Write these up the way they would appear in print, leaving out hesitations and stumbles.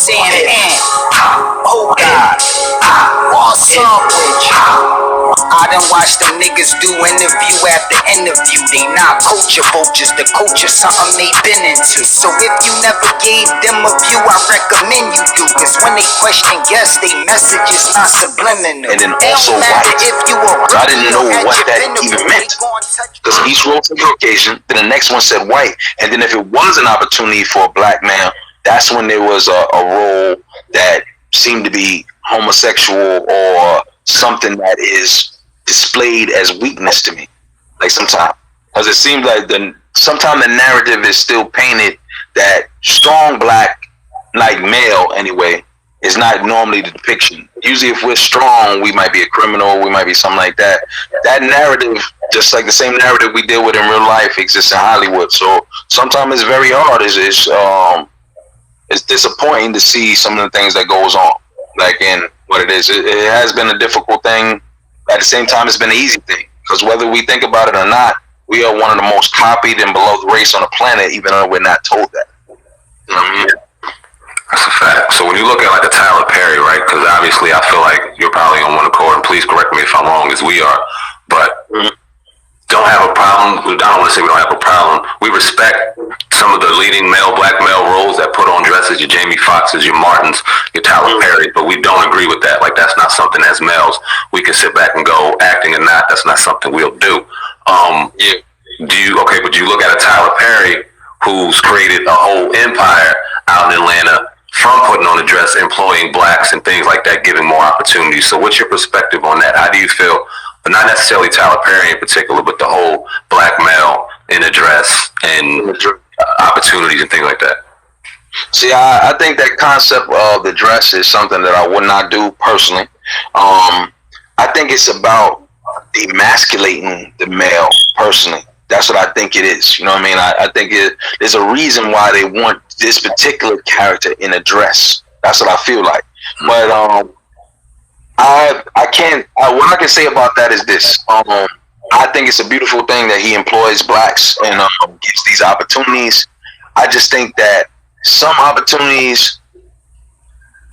saying, oh God, what's up with you? I done watched them niggas do interview after interview. They not culture vultures, the culture something they been into. So if you never gave them a view, I recommend you do. Cause when they question guests, they message is not subliminal. And then also white. So I didn't know what that even meant. Because each role took the occasion, then the next one said white. And then if it was an opportunity for a black man, that's when there was a role that seemed to be homosexual or something that is displayed as weakness to me. Like sometimes, because it seems like sometimes the narrative is still painted that strong black, like male anyway, is not normally the depiction. Usually if we're strong, we might be a criminal, we might be something like that. That narrative, just like the same narrative we deal with in real life, exists in Hollywood. So sometimes it's very hard. It's disappointing to see some of the things that goes on. Like in what it is, it has been a difficult thing. At the same time, it's been an easy thing. Because whether we think about it or not, we are one of the most copied and beloved race on the planet, even though we're not told that. You know what I mean? That's a fact. So when you look at like a Tyler Perry, right? Because obviously I feel like you're probably on one accord, and please correct me if I'm wrong, as we are. But don't have a problem. I don't want to say we don't have a problem. We respect some of the leading black male roles that put on dresses, your Jamie Foxxes, your Martins, your Tyler Perry, but we don't agree with that. Like, that's not something as males we can sit back and go, acting or not, that's not something we'll do. But you look at a Tyler Perry who's created a whole empire out in Atlanta from putting on a dress, employing blacks and things like that, giving more opportunities. So what's your perspective on that? How do you feel, not necessarily Tyler Perry in particular, but the whole black male in a dress and opportunities and things like that? See, I think that concept of the dress is something that I would not do personally. I think it's about emasculating the male personally. That's what I think it is. You know what I mean? I think there's a reason why they want this particular character in a dress. That's what I feel like. But what I can say about that is this. I think it's a beautiful thing that he employs blacks and gives these opportunities. I just think that some opportunities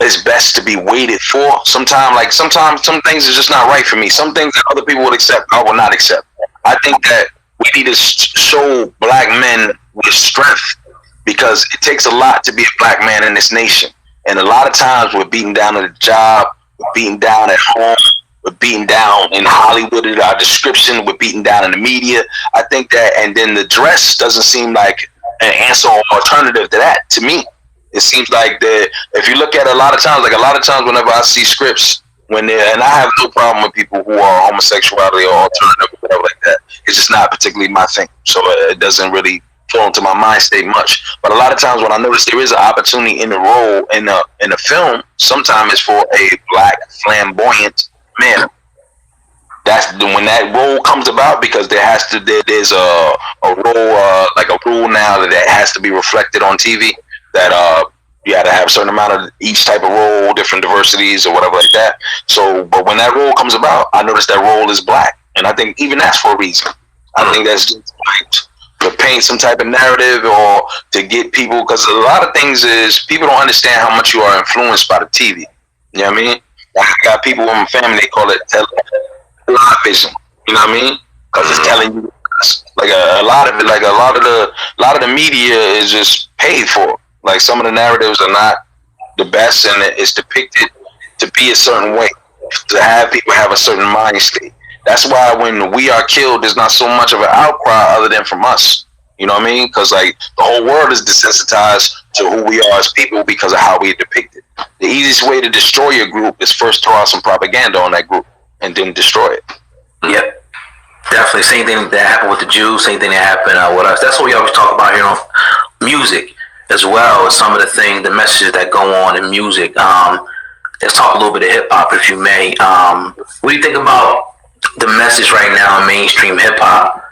is best to be waited for. Sometimes some things is just not right for me. Some things that other people would accept, I will not accept. I think that we need to show black men with strength, because it takes a lot to be a black man in this nation. And a lot of times we're beaten down at a job, we're beaten down at home, we're beaten down in Hollywood at our description, we're beaten down in the media. I think that, and then the dress doesn't seem like an answer or alternative to that to me. It seems like that if you look at a lot of times whenever I see scripts, and I have no problem with people who are homosexuality or alternative or whatever like that. It's just not particularly my thing. So it doesn't really fall into my mind state much. But a lot of times when I notice there is an opportunity in the role in a film, sometimes it's for a black flamboyant man. That's when that role comes about, because there's a role like a rule now that has to be reflected on TV, that you got to have a certain amount of each type of role, different diversities or whatever like that. So, but when that role comes about, I notice that role is black, and I think even that's for a reason. I think that's just like to paint some type of narrative or to get people, because a lot of things is people don't understand how much you are influenced by the TV. You know what I mean? I got people in my family, they call it television. You know what I mean? Because it's telling you like a lot of the media is just paid for. Like some of the narratives are not the best, and it's depicted to be a certain way, to have people have a certain mind state. That's why when we are killed, there's not so much of an outcry other than from us. You know what I mean? Because like the whole world is desensitized to who we are as people because of how we are depicted. The easiest way to destroy your group is first throw out some propaganda on that group and then destroy it. Yep. Definitely. Same thing that happened with the Jews, same thing that happened with us. That's what we always talk about here on music, as well as some of the messages that go on in music. Let's talk a little bit of hip hop, if you may. What do you think about the message right now in mainstream hip hop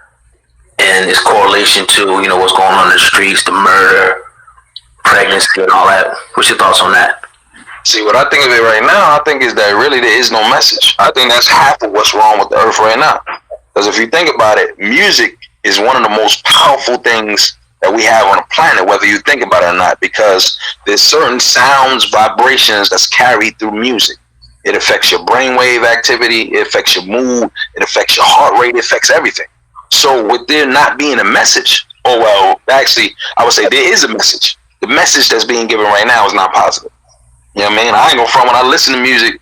and its correlation to, what's going on in the streets, the murder, pregnancy, and all that? What's your thoughts on that? See, what I think of it right now, I think is that really there is no message. I think that's half of what's wrong with the earth right now. Because if you think about it, music is one of the most powerful things that we have on the planet, whether you think about it or not, because there's certain sounds, vibrations that's carried through music. It affects your brainwave activity, it affects your mood, it affects your heart rate, it affects everything. So with there not being a message, actually, I would say there is a message. The message that's being given right now is not positive. You know what I mean? I ain't gonna front when I listen to music.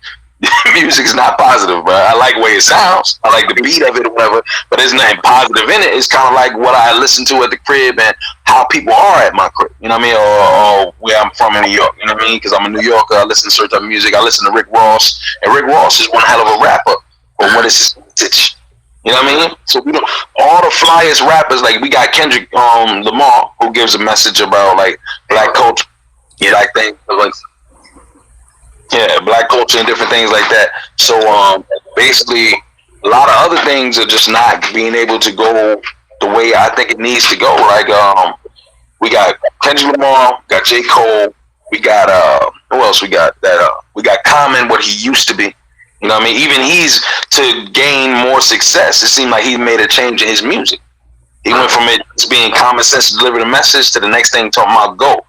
Music is not positive, bro. I like the way it sounds. I like the beat of it or whatever, but there's nothing positive in it. It's kind of like what I listen to at the crib and how people are at my crib. You know what I mean? Or where I'm from in New York. You know what I mean? Because I'm a New Yorker. I listen to certain type of music. I listen to Rick Ross, and Rick Ross is one hell of a rapper. But what is his message? You know what I mean? So we don't. All the flyest rappers, like we got Kendrick Lamar, who gives a message about like black culture, black things, like. Yeah, black culture and different things like that. So basically, a lot of other things are just not being able to go the way I think it needs to go. Like we got Kendrick Lamar, got J. Cole, we got who else? We got we got Common, what he used to be. You know what I mean? Even he's to gain more success. It seemed like he made a change in his music. He went from it being common sense to deliver the message to the next thing talking about go.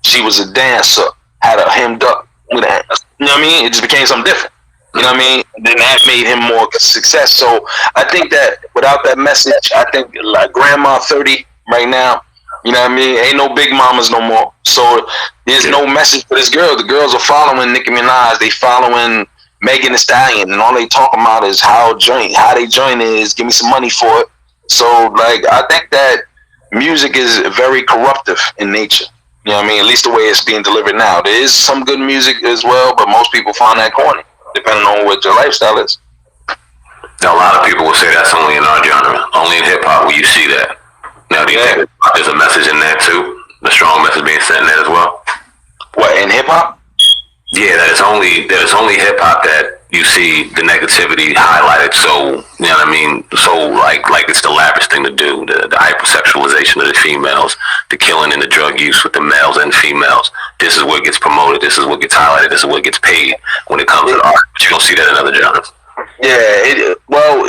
She was a dancer, had a hemmed up. You know what I mean? It just became something different. You know what I mean? And then that made him more success. So I think that without that message, I think like Grandma 30 right now, you know what I mean? Ain't no big mamas no more. So there's no message for this girl. The girls are following Nicki Minaj. They following Megan Thee Stallion, and all they talking about is how they join is give me some money for it. So like I think that music is very corruptive in nature. You know what I mean? At least the way it's being delivered now. There is some good music as well, but most people find that corny, depending on what your lifestyle is. Now, a lot of people will say that's only in our genre. Only in hip-hop will you see that. Now, do you think there's a message in that, too? The strong message being sent in that as well? What, in hip-hop? Yeah, that it's only hip-hop that you see the negativity highlighted. So, you know what I mean? So, like it's the lavish thing to do. The hypersexualization of the females, the killing and the drug use with the males and females. This is what gets promoted. This is what gets highlighted. This is what gets paid when it comes to art. But you don't see that in other genres. Yeah,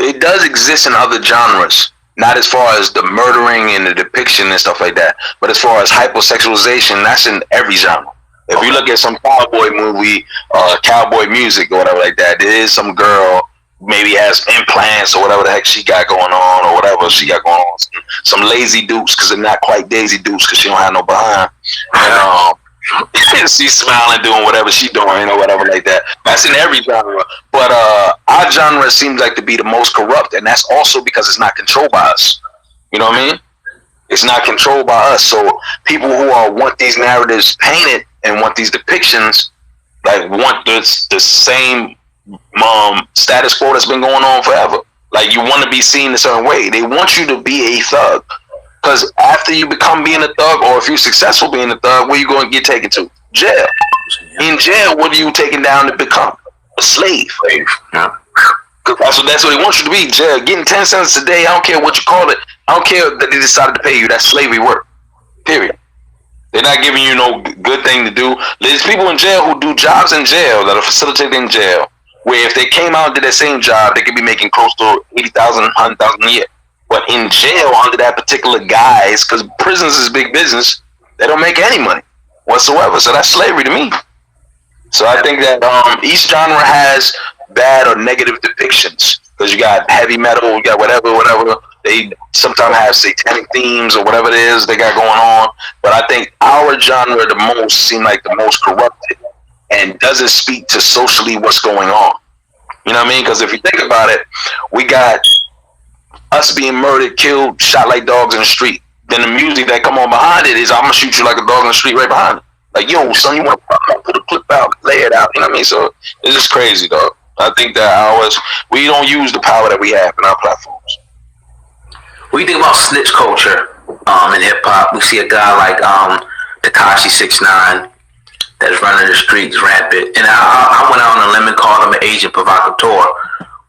it does exist in other genres. Not as far as the murdering and the depiction and stuff like that. But as far as hypersexualization, that's in every genre. If you look at some cowboy movie, cowboy music or whatever like that, there is some girl maybe has implants or whatever the heck she got going on or whatever she got going on. Some lazy dukes because they're not quite Daisy Dukes because she don't have no behind. And she's smiling, doing whatever she doing, or whatever like that. That's in every genre. But our genre seems like to be the most corrupt, and that's also because it's not controlled by us. You know what I mean? It's not controlled by us. So people who want these narratives painted and want these depictions, like want the same status quo that's been going on forever. Like you want to be seen a certain way. They want you to be a thug. Because after you become being a thug, or if you're successful being a thug, where you going to get taken to? Jail. In jail, what are you taken down to become? A slave. Yeah. That's what they want you to be. Jail. Getting 10 cents a day, I don't care what you call it. I don't care that they decided to pay you. That's slavery work. Period. They're not giving you no good thing to do. There's people in jail who do jobs in jail that are facilitated in jail, where if they came out and did that same job, they could be making close to $80,000, $100,000 a year. But in jail under that particular guise, because prisons is big business, they don't make any money whatsoever. So that's slavery to me. So I think that each genre has bad or negative depictions. Because you got heavy metal, you got whatever. They sometimes have satanic themes or whatever it is they got going on. But I think our genre the most seem like the most corrupted and doesn't speak to socially what's going on. You know what I mean? Because if you think about it, we got us being murdered, killed, shot like dogs in the street. Then the music that come on behind it is I'm gonna shoot you like a dog in the street right behind it. Like, yo, son, you want to put a clip out, lay it out. You know what I mean? So it's just crazy, dog. I think that we don't use the power that we have in our platforms. When you think about snitch culture in hip hop, we see a guy like Tekashi 6ix9ine that's running the streets rampant. And I went out on a limb and called him an agent provocateur.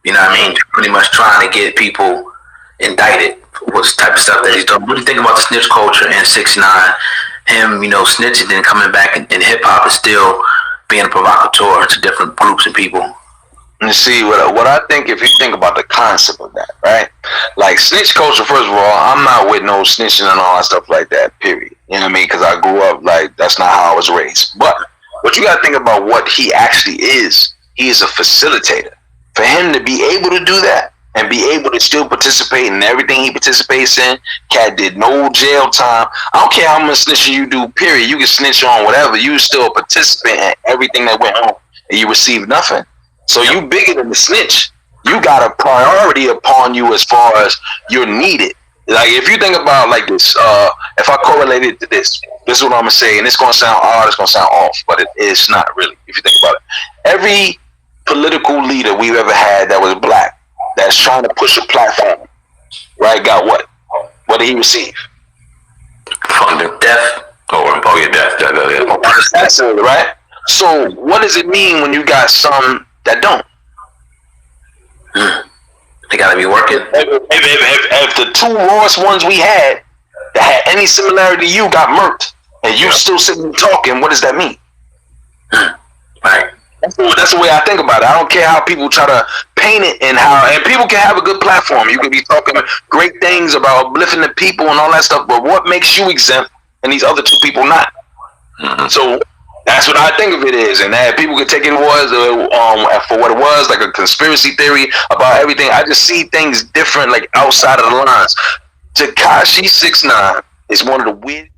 You know what I mean? Pretty much trying to get people indicted for what type of stuff that he's doing. What do you think about the snitch culture and 6ix9ine? Him, snitching and coming back in hip hop is still being a provocateur to different groups and people. You see, what I think, if you think about the concept of that, right? Like snitch culture, first of all, I'm not with no snitching and all that stuff like that, period. You know what I mean? Because I grew up, like, that's not how I was raised. But what you got to think about what he actually is, he is a facilitator. For him to be able to do that and be able to still participate in everything he participates in, cat did no jail time. I don't care how much snitching you do, period. You can snitch on whatever. You still a participant in everything that went on, and you receive nothing. So you bigger than the snitch. You got a priority upon you as far as you're needed. Like, if you think about like this, if I correlate it to this is what I'm gonna say, and it's gonna sound odd, it's gonna sound off, but it's not really. If you think about it, every political leader we've ever had that was black, that's trying to push a platform, right, got what? What did he receive? Funding. Death. Death. That's it, right? So what does it mean when you got some that don't? They gotta be working. If the two rawest ones we had that had any similarity to you got murked, and you still sitting and talking, what does that mean? Right. That's the way I think about it. I don't care how people try to paint it, and people can have a good platform. You can be talking great things about uplifting the people and all that stuff, but what makes you exempt and these other two people not? So that's what I think of it is, and that people could take it for what it was, like a conspiracy theory about everything. I just see things different, like outside of the lines. Tekashi 6ix9ine is one of the weird.